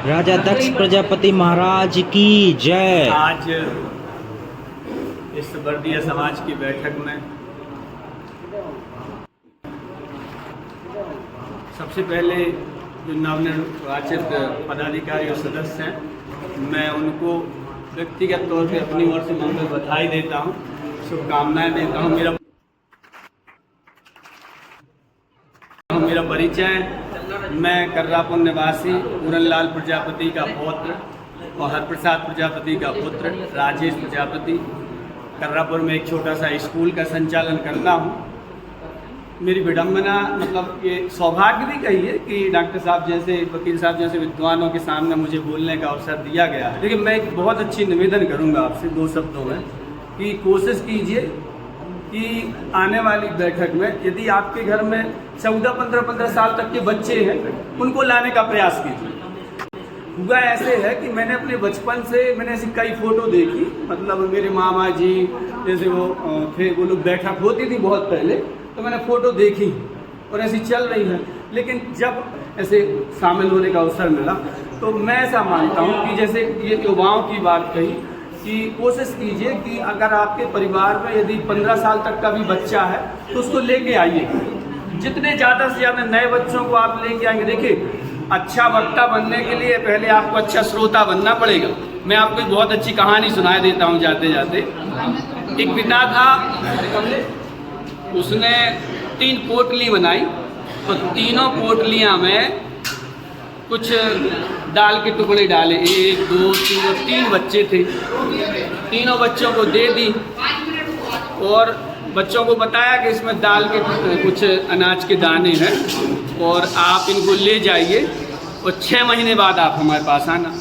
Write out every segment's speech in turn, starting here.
राजा दक्ष प्रजापति महाराज की जय। आज इस वर्दीय समाज की बैठक में सबसे पहले जो नवनिर्वाचित पदाधिकारी और सदस्य हैं, मैं उनको व्यक्तिगत तौर पे अपनी ओर से मंगल बधाई देता हूं, शुभकामनाएं देता हूं। मेरा परिचय, मैं कर्रापुर निवासी पूरनलाल प्रजापति का पौत्र और हरप्रसाद प्रजापति का पुत्र राजेश प्रजापति कर्रापुर में एक छोटा सा स्कूल का संचालन करता हूँ। मेरी विडम्बना मतलब ये सौभाग्य भी कहिए कि डॉक्टर साहब जैसे, वकील साहब जैसे विद्वानों के सामने मुझे बोलने का अवसर दिया गया है। लेकिन मैं एक बहुत अच्छी निवेदन करूँगा आपसे दो शब्दों में कि कोशिश कीजिए कि आने वाली बैठक में यदि आपके घर में 14-15 साल तक के बच्चे हैं, उनको लाने का प्रयास कीजिए। हुआ ऐसे है कि मैंने अपने बचपन से ऐसी कई फोटो देखी, मतलब मेरे मामा जी जैसे वो थे, वो लोग बैठक होती थी बहुत पहले, तो मैंने फ़ोटो देखी और ऐसी चल रही है। लेकिन जब ऐसे शामिल होने का अवसर मिला तो मैं ऐसा मानता हूँ कि जैसे ये युवाओं की बात कही कि कोशिश कीजिए कि अगर आपके परिवार में यदि 15 साल तक का भी बच्चा है तो उसको लेके आइए। जितने ज़्यादा से ज़्यादा नए बच्चों को आप लेके आएंगे, देखिए अच्छा वक्ता बनने के लिए पहले आपको अच्छा श्रोता बनना पड़ेगा। मैं आपको एक बहुत अच्छी कहानी सुना देता हूँ जाते जाते। एक पिता था, उसने 3 पोटली बनाई और तीनों पोटलियाँ में कुछ दाल के टुकड़े डाले। 1, 2, 3 बच्चे थे। तीनों बच्चों को दे दी और बच्चों को बताया कि इसमें दाल के कुछ अनाज के दाने हैं और आप इनको ले जाइए और 6 महीने बाद आप हमारे पास आना।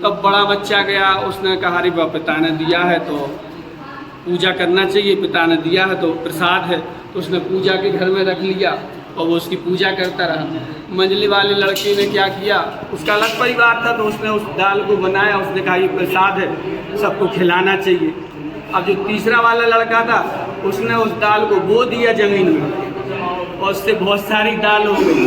तब बड़ा बच्चा गया, उसने कहा अरे पिता ने दिया है तो पूजा करना चाहिए, पिता ने दिया है तो प्रसाद है। तो उसने पूजा के घर में रख लिया और वो उसकी पूजा करता रहा। मंझले वाले लड़के ने क्या किया, उसका अलग परिवार था तो उसने उस दाल को बनाया, उसने कहा ये प्रसाद है, सबको खिलाना चाहिए। अब जो तीसरा वाला लड़का था उसने उस दाल को बो दिया ज़मीन में और उससे बहुत सारी दाल हो गई।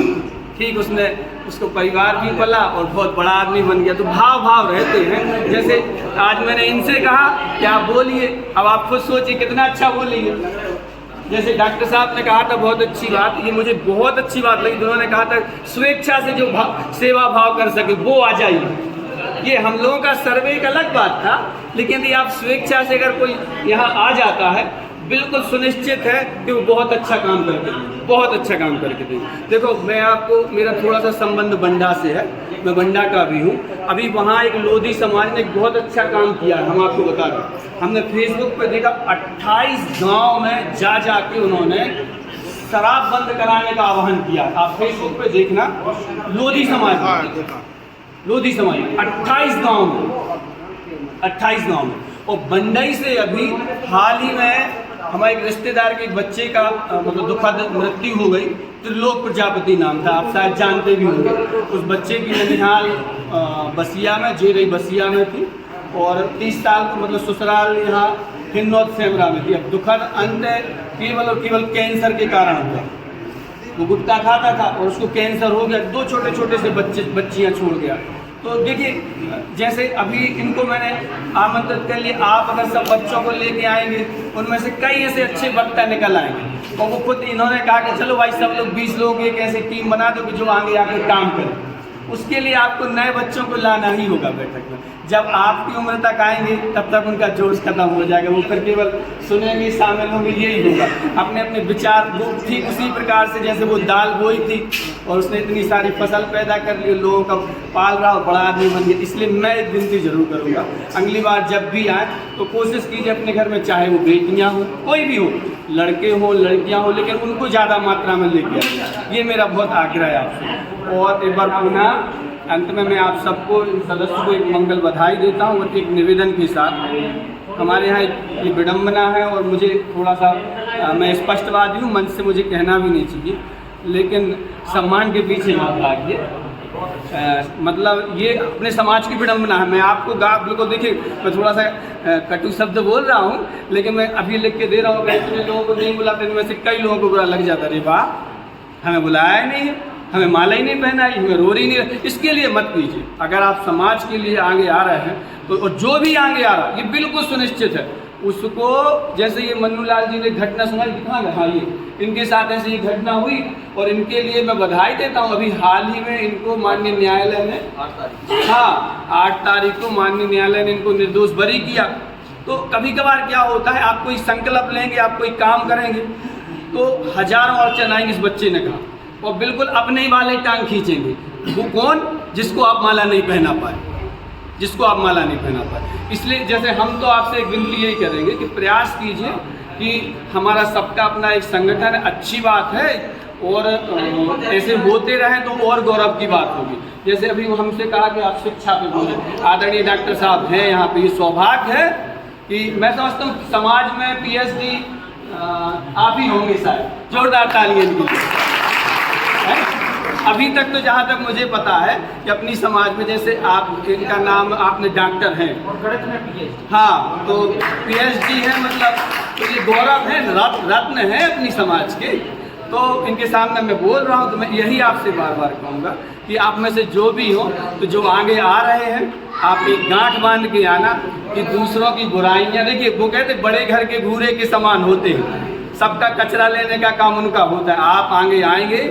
ठीक, उसने उसको परिवार भी पला और बहुत बड़ा आदमी बन गया। तो भाव रहते हैं। जैसे आज मैंने इनसे कहा कि आप बोलिए, अब आप खुद सोचिए कितना अच्छा बोलिए। जैसे डॉक्टर साहब ने कहा था बहुत अच्छी बात, ये मुझे बहुत अच्छी बात लगी। उन्होंने कहा था स्वेच्छा से जो सेवा भाव कर सके वो आ जाइए। ये हम लोगों का सर्वे एक अलग बात था, लेकिन यदि आप स्वेच्छा से अगर कोई यहाँ आ जाता है, बिल्कुल सुनिश्चित है कि वो बहुत अच्छा काम करके देंगे, बहुत अच्छा काम करके देंगे। देखो मैं आपको, मेरा थोड़ा सा संबंध बंडा से है, मैं बंडा का भी हूँ। अभी वहाँ एक लोधी समाज ने एक बहुत अच्छा काम किया, हम आपको बता रहे। हमने फेसबुक पर देखा 28 गांव में जा के उन्होंने शराब बंद कराने का आह्वान किया। आप फेसबुक पे देखना, लोधी समाज 28 गांव में। और बंडई से अभी हाल ही में हमारे एक रिश्तेदार के एक बच्चे का मतलब दुखद मृत्यु हो गई। त्रिलोक प्रजापति नाम था, आप शायद जानते भी होंगे। उस बच्चे की ननिहाल बसिया में, जेरई बसिया में थी और 30 साल को मतलब ससुराल यहाँ हिन्नौत सेमरा में थी। अब दुखद अंत केवल और केवल कैंसर के कारण हुआ। वो गुटखा खाता था और उसको कैंसर हो गया। 2 छोटे से बच्चियाँ छोड़ गया। तो देखिए जैसे अभी इनको मैंने आमंत्रित कर लिया, आप अगर सब बच्चों को लेके आएंगे, उनमें से कई ऐसे अच्छे वक्ता निकल आएंगे। और वो खुद इन्होंने कहा कि चलो भाई सब लोग 20 लोग एक ऐसी टीम बना दो कि जो आगे आकर काम करें। उसके लिए आपको नए बच्चों को लाना ही होगा बैठक में। जब आपकी उम्र तक आएंगे तब तक उनका जोश खत्म हो जाएगा, वो फिर केवल सुनेंगे, शामिल होंगे, यही होगा। अपने अपने विचार, वो ठीक उसी प्रकार से जैसे वो दाल बोई थी और उसने इतनी सारी फसल पैदा कर ली, लोगों का पाल रहा और बड़ा आदमी बन गया। इसलिए मैं एक विनती जरूर करूँगा, अगली बार जब भी आए तो कोशिश कीजिए अपने घर में, चाहे वो बेटियाँ हों, कोई भी हो, लड़के हों लड़कियाँ हों, लेकिन उनको ज़्यादा मात्रा में लेके आए। ये मेरा बहुत आग्रह है आपसे। और एक बार पुनः अंत में मैं आप सबको, सदस्य को एक मंगल बधाई देता हूँ और एक निवेदन के साथ। हमारे यहाँ ये विडम्बना है और मुझे थोड़ा सा, मैं स्पष्टवादी हूँ, मंच से मुझे कहना भी नहीं चाहिए, लेकिन सम्मान के पीछे मत भागिए। मतलब ये अपने समाज की विडम्बना है। मैं आपको बिल्कुल देखिए, मैं थोड़ा सा कटु शब्द बोल रहा हूँ, लेकिन मैं अभी लिख के दे रहा हूँ कि इतने लोगों को नहीं बुलाते, इनमें से कई लोगों को बुरा लग जाता, अरे वाह हमें बुलाया ही नहीं है, हमें माला ही नहीं पहनाई, हमें रोरी नहीं, इसके लिए मत कीजिए। अगर आप समाज के लिए आगे आ रहे हैं तो, और जो भी आगे आ रहा है ये बिल्कुल सुनिश्चित है उसको, जैसे ये मन्नूलाल जी ने घटना सुनाई, दिखा गया हाँ, ये इनके साथ ऐसे ये घटना हुई और इनके लिए मैं बधाई देता हूँ। अभी हाल ही में इनको माननीय न्यायालय ने 8 तारीख को माननीय न्यायालय ने इनको निर्दोष बरी किया। तो कभी कभार क्या होता है, आप कोई संकल्प लेंगे, आप कोई काम करेंगे तो हजारों और चनाएंगे, इस बच्चे ने कहा, और बिल्कुल अपने ही वाले टांग खींचेंगे। वो कौन? जिसको आप माला नहीं पहना पाए, जिसको आप माला नहीं पहना पाए। इसलिए जैसे हम तो आपसे एक विनती यही करेंगे कि प्रयास कीजिए कि हमारा सबका अपना एक संगठन है, अच्छी बात है, और ऐसे होते रहें तो और गौरव की बात होगी। जैसे अभी वो हमसे कहा कि आप शिक्षा पे बोले, आदरणीय डॉक्टर साहब हैं यहाँ पे, ये सौभाग्य है कि मैं समझता हूँ समाज में पीएचडी आप ही होंगे शायद, जोरदार तालियां इनके लिए। अभी तक तो जहाँ तक मुझे पता है कि अपनी समाज में, जैसे आप, इनका नाम आपने डॉक्टर हैं और गणित में पीएचडी, हाँ तो पीएचडी है, मतलब तो ये गौरव है, रत्न है अपनी समाज के। तो इनके सामने मैं बोल रहा हूँ तो मैं यही आपसे बार बार कहूँगा कि आप में से जो भी हो, तो जो आगे आ रहे हैं आप एक गांठ बांध के आना कि दूसरों की बुराइयाँ, देखिए वो कहते बड़े घर के घूरे के समान होते हैं, सबका कचरा लेने का काम उनका होता है। आप आगे आएंगे,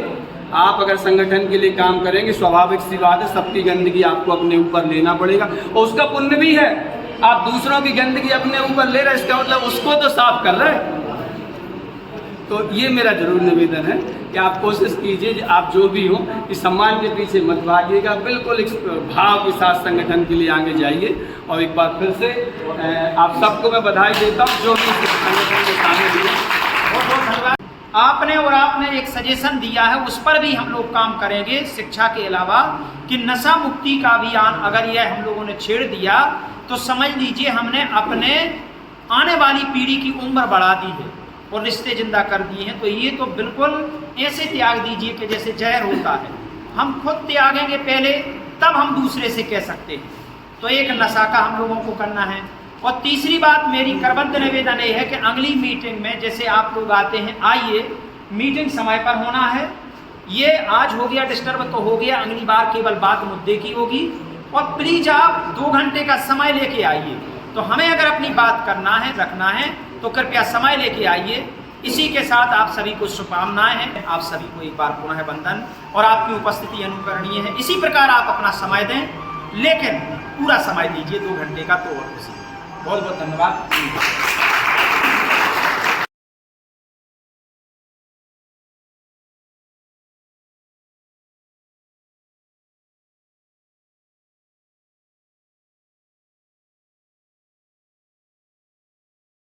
आप अगर संगठन के लिए काम करेंगे, स्वाभाविक सी बात है सबकी गंदगी आपको अपने ऊपर लेना पड़ेगा, और उसका पुण्य भी है। आप दूसरों की गंदगी अपने ऊपर ले रहे हैं, इसका मतलब उसको तो साफ कर रहे हैं। तो ये मेरा जरूर निवेदन है कि आप कोशिश कीजिए, आप जो भी हो, इस सम्मान के पीछे मत भागिएगा, बिल्कुल इस भाव के साथ संगठन के लिए आगे जाइए। और एक बार फिर से आप सबको मैं बधाई देता हूँ जो भी इस संगठन में शामिल हुए। बहुत बहुत धन्यवाद। आपने एक सजेशन दिया है, उस पर भी हम लोग काम करेंगे शिक्षा के अलावा, कि नशा मुक्ति का अभियान अगर यह हम लोगों ने छेड़ दिया तो समझ लीजिए हमने अपने आने वाली पीढ़ी की उम्र बढ़ा दी है और रिश्ते जिंदा कर दिए हैं। तो ये तो बिल्कुल ऐसे त्याग दीजिए कि जैसे जहर होता है। हम खुद त्यागेंगे पहले, तब हम दूसरे से कह सकते हैं। तो एक नशा का हम लोगों को करना है। और तीसरी बात मेरी करबद्ध निवेदन ये है कि अगली मीटिंग में जैसे आप लोग आते हैं, आइए, मीटिंग समय पर होना है। ये आज हो गया डिस्टर्ब तो हो गया, अगली बार केवल बात मुद्दे की होगी। और प्लीज आप 2 घंटे का समय लेके आइए। तो हमें अगर अपनी बात करना है, रखना है, तो कृपया समय लेके आइए। इसी के साथ आप सभी को शुभकामनाएं हैं। आप सभी को एक बार पुनः वंदन, और आपकी उपस्थिति अनुकरणीय है। इसी प्रकार आप अपना समय दें, लेकिन पूरा समय दीजिए, 2 घंटे का तो और किसी। बहुत बहुत धन्यवाद।